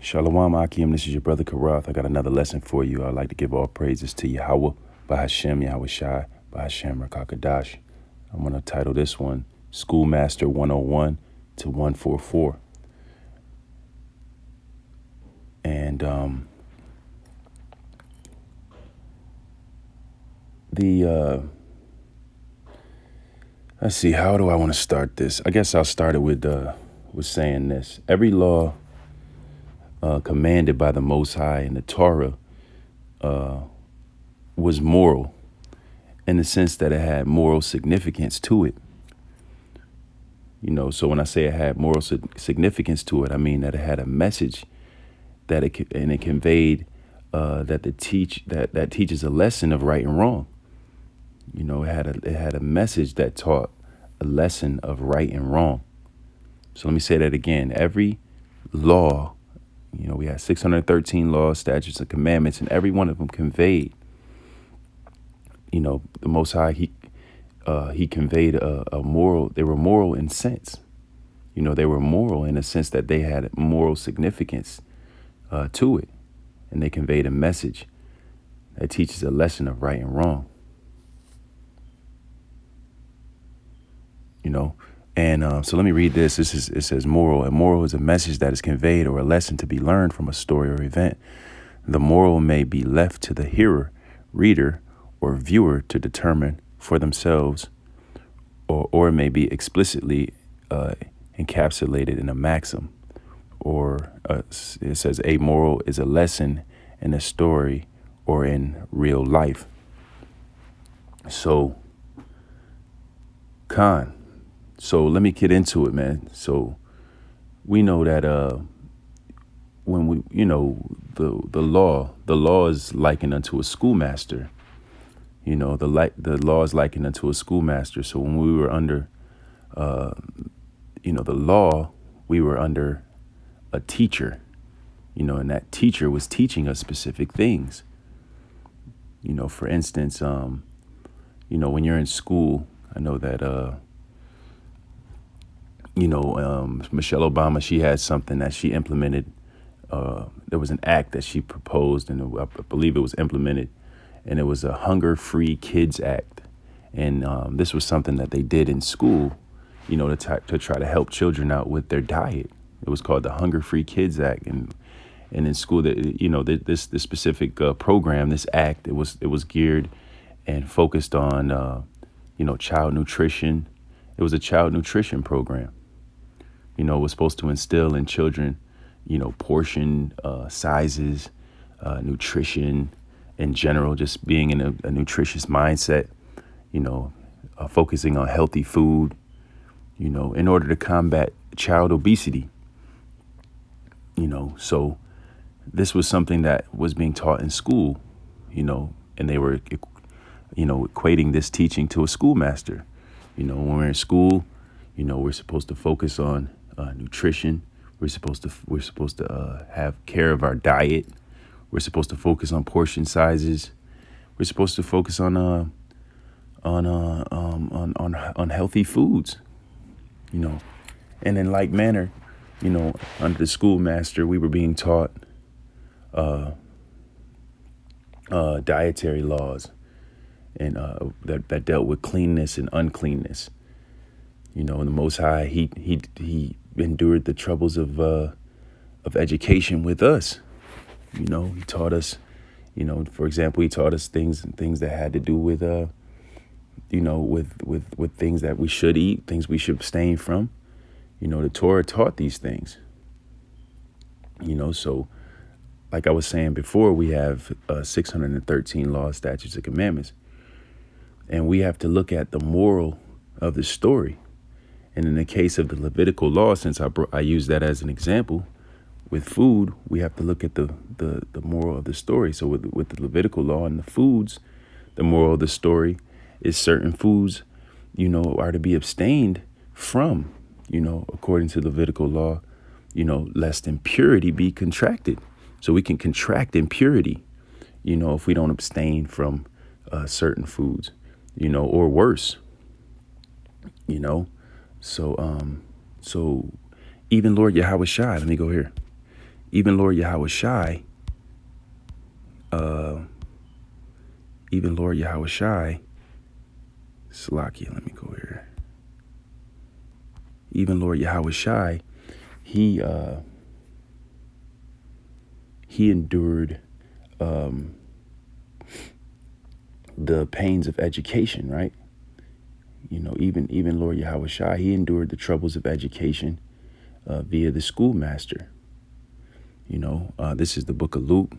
Shalom Akim, this is your brother Karath. I got another lesson for you. I'd like to give all praises to Yahweh, Bahashem, Yahweh Shai, Bahashem, Rakakadash. I'm going to title this one, Schoolmaster 101 to 144. And let's see, how do I want to start this? I guess I'll start it with saying this. Every law commanded by the Most High in the Torah was moral in the sense that it had moral significance to it. You know, so when I say it had moral significance to it, I mean that it had a message that it conveyed that teaches a lesson of right and wrong. You know, it had a message that taught a lesson of right and wrong. So let me say that again. Every law, you know, we had 613 laws, statutes, and commandments, and every one of them conveyed, you know, the Most High, he conveyed a moral. They were moral in sense. You know, they were moral in a sense that they had moral significance to it. And they conveyed a message that teaches a lesson of right and wrong. You know, and so let me read this. It says moral. And moral is a message that is conveyed or a lesson to be learned from a story or event. The moral may be left to the hearer, reader, or viewer to determine for themselves, or it may be explicitly encapsulated in a maxim. Or it says a moral is a lesson in a story or in real life. So, So let me get into it, man. So we know that when we, you know, the law is likened unto a schoolmaster. You know, the law is likened unto a schoolmaster. So when we were under, the law, we were under a teacher. You know, and that teacher was teaching us specific things. You know, for instance, when you're in school, I know that Michelle Obama, she had something that she implemented. There was an act that she proposed, and I believe it was implemented, and it was a Hunger-Free Kids Act. And this was something that they did in school, you know, to try to help children out with their diet. It was called the Hunger-Free Kids Act, and in school, that you know, this specific program, this act, it was geared and focused on child nutrition. It was a child nutrition program. You know, it was supposed to instill in children, you know, portion sizes, nutrition in general, just being in a nutritious mindset, you know, focusing on healthy food, you know, in order to combat child obesity. You know, so this was something that was being taught in school, you know, and they were, you know, equating this teaching to a schoolmaster. You know, when we're in school, you know, we're supposed to focus on nutrition. We're supposed to have care of our diet. We're supposed to focus on portion sizes. We're supposed to focus on healthy foods. You know, and in like manner, you know, under the schoolmaster, we were being taught dietary laws and that dealt with cleanness and uncleanness. You know, and the Most High, he endured the troubles of education with us. You know, he taught us, you know, for example, he taught us things that had to do with with things that we should eat, things we should abstain from. You know, the Torah taught these things. You know, so like I was saying before, we have 613 laws, statutes, and commandments. And we have to look at the moral of the story. And in the case of the Levitical Law, since I use that as an example, with food, we have to look at the moral of the story. So with the Levitical Law and the foods, the moral of the story is certain foods, you know, are to be abstained from, you know, according to Levitical Law, you know, lest impurity be contracted. So we can contract impurity, you know, if we don't abstain from certain foods, you know, or worse, you know. So even Lord Yahweh Shai, let me go here. Even Lord Yahushai, even Lord Yahushai, Salakia, let me go here. Even Lord Yahushai, he endured the pains of education, right? Even Lord Yahushai, he endured the troubles of education via the schoolmaster. This is the book of Luke.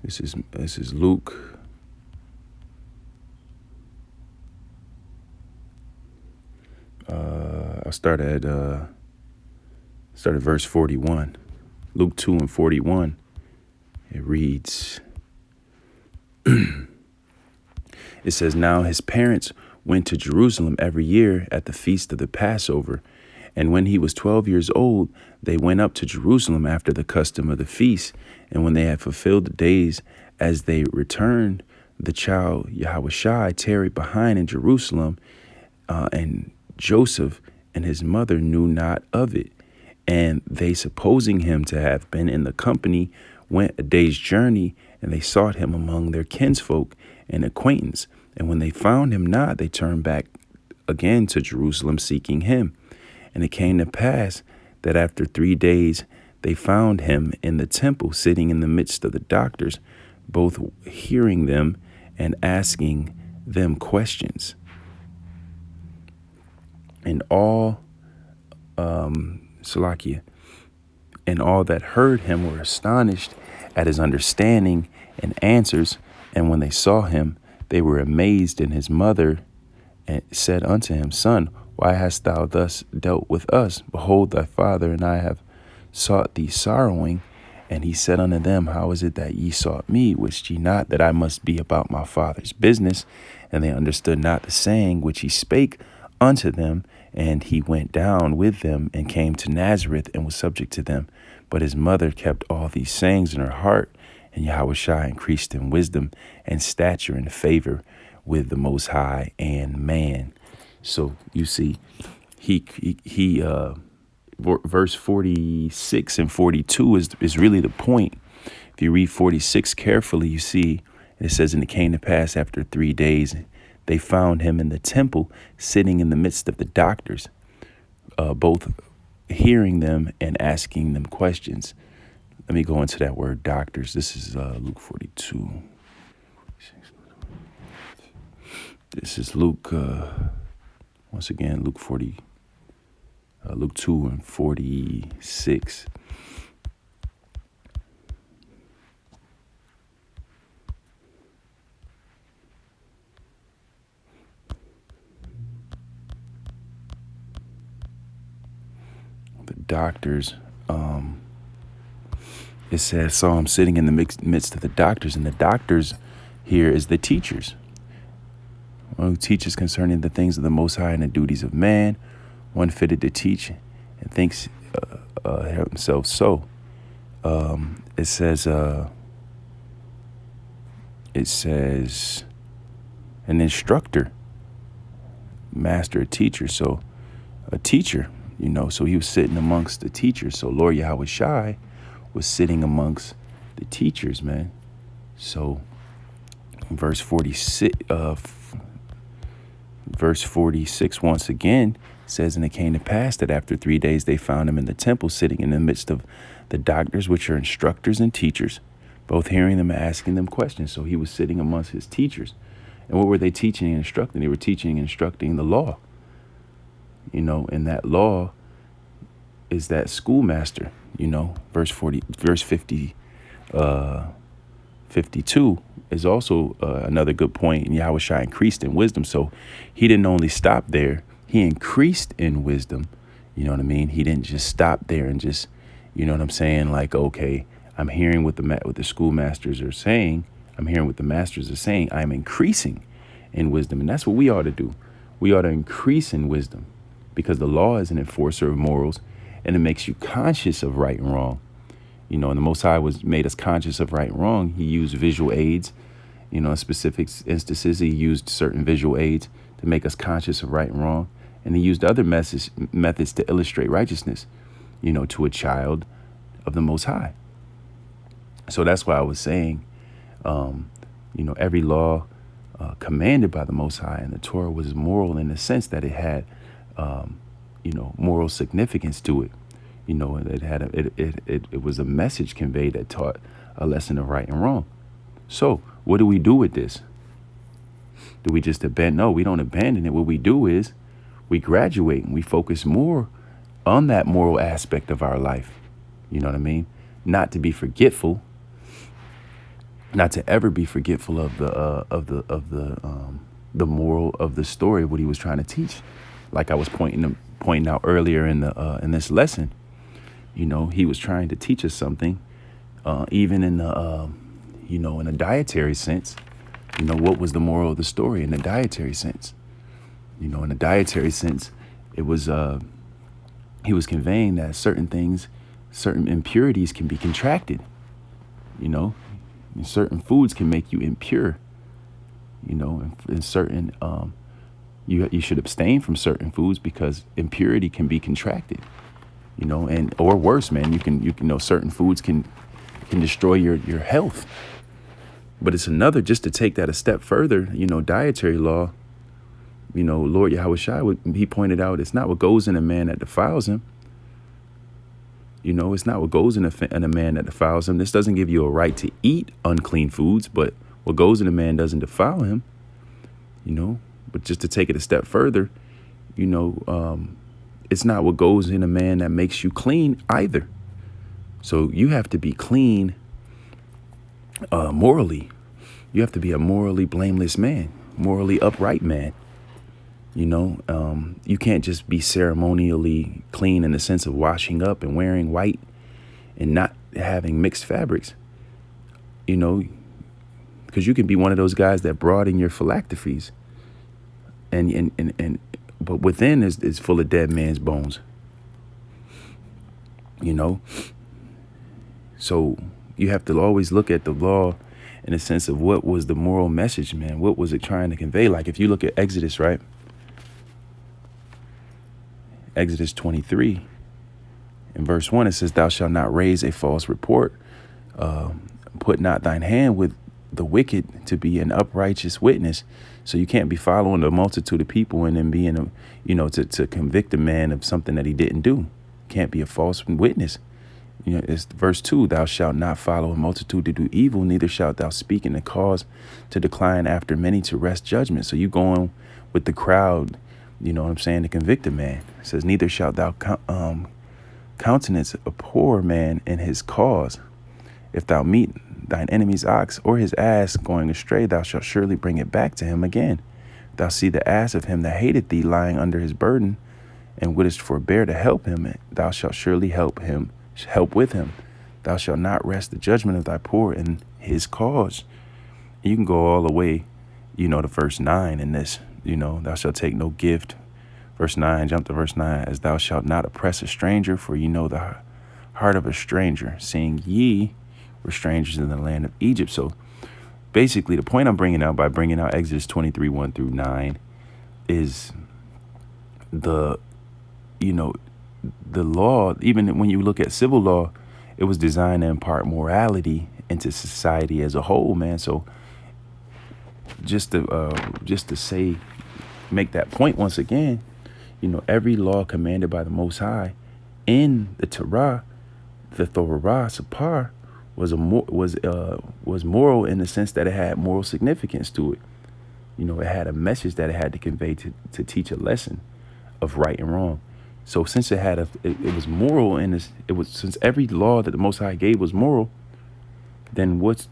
This is Luke. I'll start at verse 41. Luke 2 and 41. It reads. It says, "Now his parents went to Jerusalem every year at the feast of the Passover. And when he was 12 years old, they went up to Jerusalem after the custom of the feast. And when they had fulfilled the days as they returned, the child Yahushai tarried behind in Jerusalem, and Joseph and his mother knew not of it. And they, supposing him to have been in the company, went a day's journey, and they sought him among their kinsfolk and acquaintance. And when they found him not, they turned back again to Jerusalem, seeking him. And it came to pass that after 3 days they found him in the temple, sitting in the midst of the doctors, both hearing them and asking them questions. And all Salakia, and all that heard him were astonished at his understanding and answers. And when they saw him, they were amazed. And his mother said unto him, Son, why hast thou thus dealt with us? Behold, thy father and I have sought thee sorrowing. And he said unto them, How is it that ye sought me? Wist ye not that I must be about my father's business? And they understood not the saying which he spake unto them. And he went down with them and came to Nazareth and was subject to them. But his mother kept all these sayings in her heart. And Yahushua increased in wisdom and stature and favor with the Most High and man. So you see, he verse 46 and 42 is really the point. If you read 46 carefully, you see it says, And it came to pass after 3 days, they found him in the temple, sitting in the midst of the doctors, both hearing them and asking them questions. Let me go into that word doctors. This is Luke 42. This is Luke, once again, Luke 2 and 46. The doctors, it says, saw him sitting in the midst of the doctors, and the doctors here is the teachers. One who teaches concerning the things of the Most High and the duties of man, one fitted to teach and thinks himself so. It says an instructor, master, a teacher. So a teacher, so he was sitting amongst the teachers. So Lord Yahushai was sitting amongst the teachers, man. So verse 46, once again says, And it came to pass that after 3 days they found him in the temple, sitting in the midst of the doctors, which are instructors and teachers, both hearing them and asking them questions. So he was sitting amongst his teachers. And what were they teaching and instructing? They were teaching and instructing the law. And that law is that schoolmaster, verse 52 is also another good point. And Yahushua increased in wisdom. So he didn't only stop there. He increased in wisdom. You know what I mean? He didn't just stop there and just, you know what I'm saying? Like, okay, I'm hearing what the schoolmasters are saying. I'm hearing what the masters are saying. I'm increasing in wisdom. And that's what we ought to do. We ought to increase in wisdom, because the law is an enforcer of morals, and it makes you conscious of right and wrong. And the Most High made us conscious of right and wrong. He used visual aids. In specific instances, he used certain visual aids to make us conscious of right and wrong. And he used other methods to illustrate righteousness, to a child of the Most High. So that's why I was saying, every law commanded by the Most High in the Torah was moral in the sense that it had, moral significance to it. It had it was a message conveyed that taught a lesson of right and wrong. So what do we do with this? Do we just abandon? No, we don't abandon it. What we do is we graduate and we focus more on that moral aspect of our life. You know what I mean? Not to be forgetful, not to ever be forgetful of the moral of the story of what he was trying to teach. Like I was pointing out earlier in this lesson, he was trying to teach us something, even in the in a dietary sense. What was the moral of the story in the dietary sense? In the dietary sense, it was he was conveying that certain impurities can be contracted. And certain foods can make you impure. And certain you should abstain from certain foods because impurity can be contracted. And or worse, man, you can certain foods can destroy your health. But it's another, just to take that a step further, dietary law, Lord Yahushua, he pointed out, it's not what goes in a man that defiles him. It's not what goes in a man that defiles him. This doesn't give you a right to eat unclean foods, but what goes in a man doesn't defile him. But just to take it a step further, it's not what goes in a man that makes you clean either. So you have to be clean morally. You have to be a morally blameless man, morally upright man. You can't just be ceremonially clean in the sense of washing up and wearing white and not having mixed fabrics, because you can be one of those guys that broaden your phylacteries but within is full of dead man's bones, So you have to always look at the law in the sense of what was the moral message, man. What was it trying to convey? Like if you look at Exodus, right? Exodus 23 in verse 1, it says, "Thou shalt not raise a false report. Put not thine hand with the wicked to be an uprighteous witness." So you can't be following a multitude of people and then being to convict a man of something that he didn't do. Can't be a false witness. It's verse 2, "Thou shalt not follow a multitude to do evil, neither shalt thou speak in the cause to decline after many to wrest judgment." So you going with the crowd, to convict a man. It says, "Neither shalt thou countenance a poor man in his cause. If thou meet thine enemy's ox or his ass going astray, thou shalt surely bring it back to him again. If thou see the ass of him that hated thee lying under his burden, and wouldest forbear to help him, thou shalt surely help with him. Thou shalt not rest the judgment of thy poor in his cause." You can go all the way, to verse 9 in this, "Thou shalt take no gift." Verse 9, jump to verse 9, "As thou shalt not oppress a stranger, for ye know the heart of a stranger, seeing ye were strangers in the land of Egypt." So basically the point I'm bringing out by bringing out Exodus 23, 1 through 9 is the law. Even when you look at civil law, it was designed to impart morality into society as a whole, man. So just to say, make that point once again, every law commanded by the Most High in the Torah, the Torah Sapar, was moral in the sense that it had moral significance to it. It had a message that it had to convey to teach a lesson of right and wrong. So since it was moral since every law that the Most High gave was moral, then what's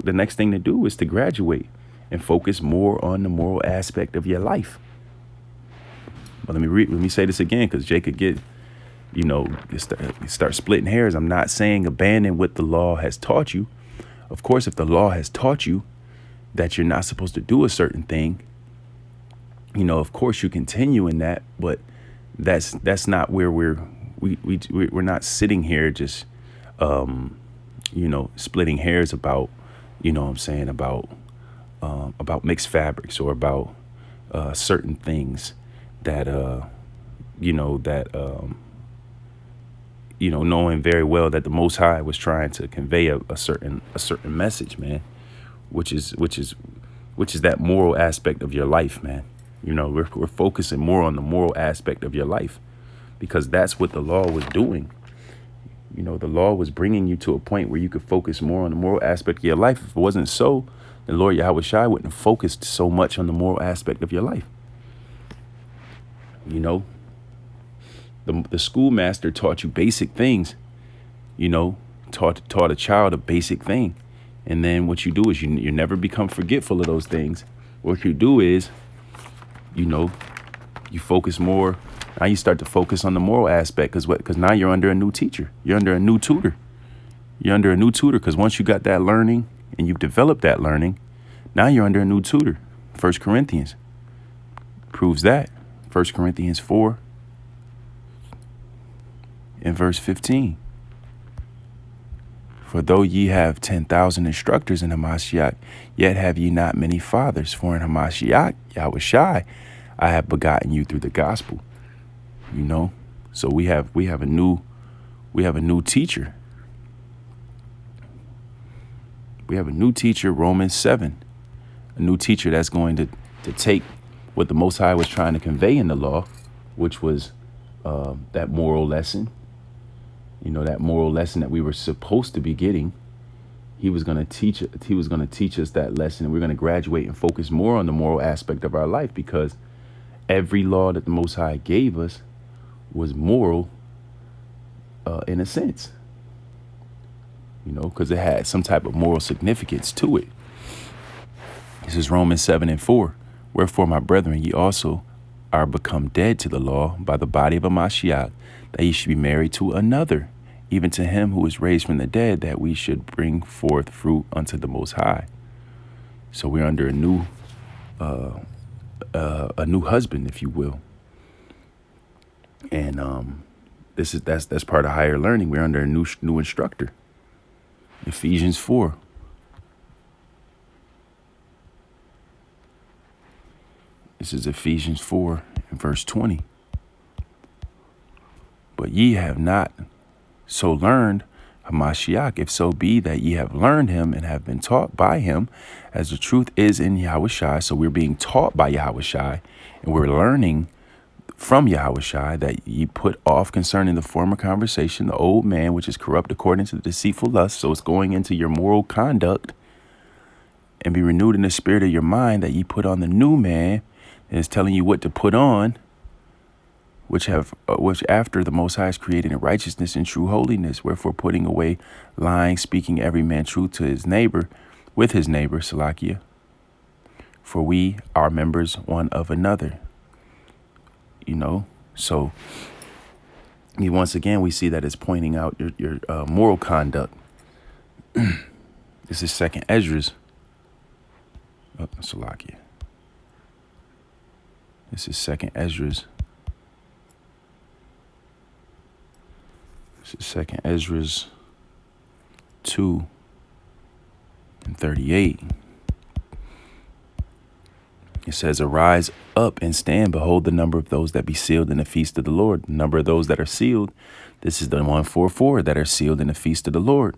the next thing to do is to graduate and focus more on the moral aspect of your life. But let me say this again, because Jay could get, start splitting hairs. I'm not saying abandon what the law has taught you. Of course, if the law has taught you that you're not supposed to do a certain thing, of course you continue in that, but that's not where we're not sitting here just splitting hairs about about mixed fabrics or about certain things that knowing very well that the Most High was trying to convey a certain message, man, which is that moral aspect of your life, man. We're focusing more on the moral aspect of your life, because that's what the law was doing. The law was bringing you to a point where you could focus more on the moral aspect of your life. If it wasn't so, the Lord Yahweh Shai wouldn't have focused so much on the moral aspect of your life. The schoolmaster taught you basic things, taught a child a basic thing. And then what you do is you never become forgetful of those things. What you do is, you focus more. Now you start to focus on the moral aspect, because now you're under a new teacher. You're under a new tutor. Because once you got that learning and you've developed that learning, now you're under a new tutor. 1 Corinthians proves that. 1 Corinthians 4 in verse 15. For though ye have 10,000 instructors in Hamashiach, yet have ye not many fathers. For in Hamashiach, Yahweh Shai, I have begotten you through the gospel. So we have a new teacher. We have a new teacher, Romans 7, a new teacher that's going to take what the Most High was trying to convey in the law, which was that moral lesson. That moral lesson that we were supposed to be getting. He was going to teach us that lesson, and we're going to graduate and focus more on the moral aspect of our life, because every law that the Most High gave us was moral in a sense, because it had some type of moral significance to it. This is Romans 7 and 4. Wherefore, my brethren, ye also are become dead to the law by the body of a Mashiach, that ye should be married to another, even to him who is raised from the dead, that we should bring forth fruit unto the Most High. So we're under a new husband, if you will. And that's part of higher learning. We're under a new instructor. Ephesians 4. This is Ephesians 4 and verse 20. But ye have not so learned Hamashiach, if so be that ye have learned him and have been taught by him, as the truth is in Yahweh Shai. So we're being taught by Yahweh Shai, and we're learning from Yahweh Shai, that ye put off concerning the former conversation the old man, which is corrupt according to the deceitful lust. So it's going into your moral conduct, and be renewed in the spirit of your mind, that ye put on the new man. And it's telling you what to put on, which after the Most High is created in righteousness and true holiness. Wherefore, putting away lying, speaking every man truth to his neighbor, with his neighbor, Salakia. For we are members one of another. So once again, we see that it's pointing out your moral conduct. This is 2nd Esdras. Salakia. This is 2nd Esdras. This is 2nd Esdras 2 and 38. It says, arise up and stand. Behold, the number of those that be sealed in the feast of the Lord. The number of those that are sealed. This is the 144 that are sealed in the feast of the Lord.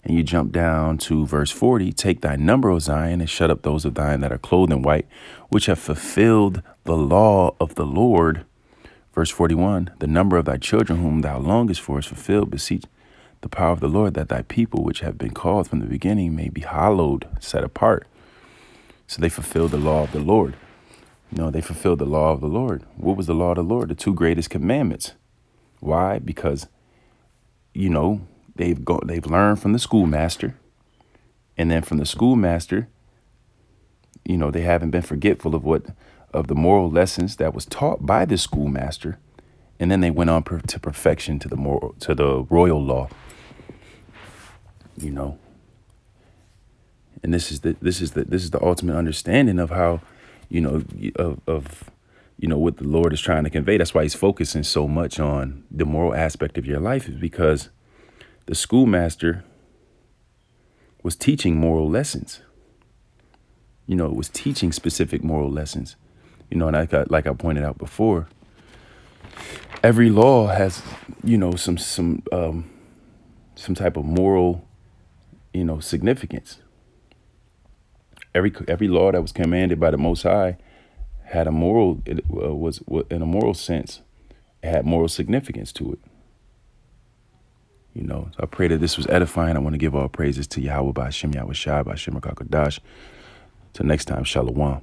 And you jump down to verse 40. Take thy number, O Zion, and shut up those of thine that are clothed in white, which have fulfilled the law of the Lord. Verse 41. The number of thy children whom thou longest for is fulfilled. Beseech the power of the Lord, that thy people, which have been called from the beginning, may be hallowed, set apart. So they fulfilled the law of the Lord. They fulfilled the law of the Lord. What was the law of the Lord? The 2 greatest commandments. Why? Because, they've learned from the schoolmaster, and then from the schoolmaster, they haven't been forgetful of the moral lessons that was taught by the schoolmaster, and then they went on to perfection, to the royal law. And this is the ultimate understanding of how, what the Lord is trying to convey. That's why he's focusing so much on the moral aspect of your life, is because the schoolmaster was teaching moral lessons. It was teaching specific moral lessons. And like I pointed out before, every law has, some type of moral, significance. Every law that was commanded by the Most High had a moral. It was in a moral sense. It had moral significance to it. So I pray that this was edifying. I want to give all praises to Yahweh by Hashem Yahweh Shai by Hashem Rakakadash. Till next time, Shalom.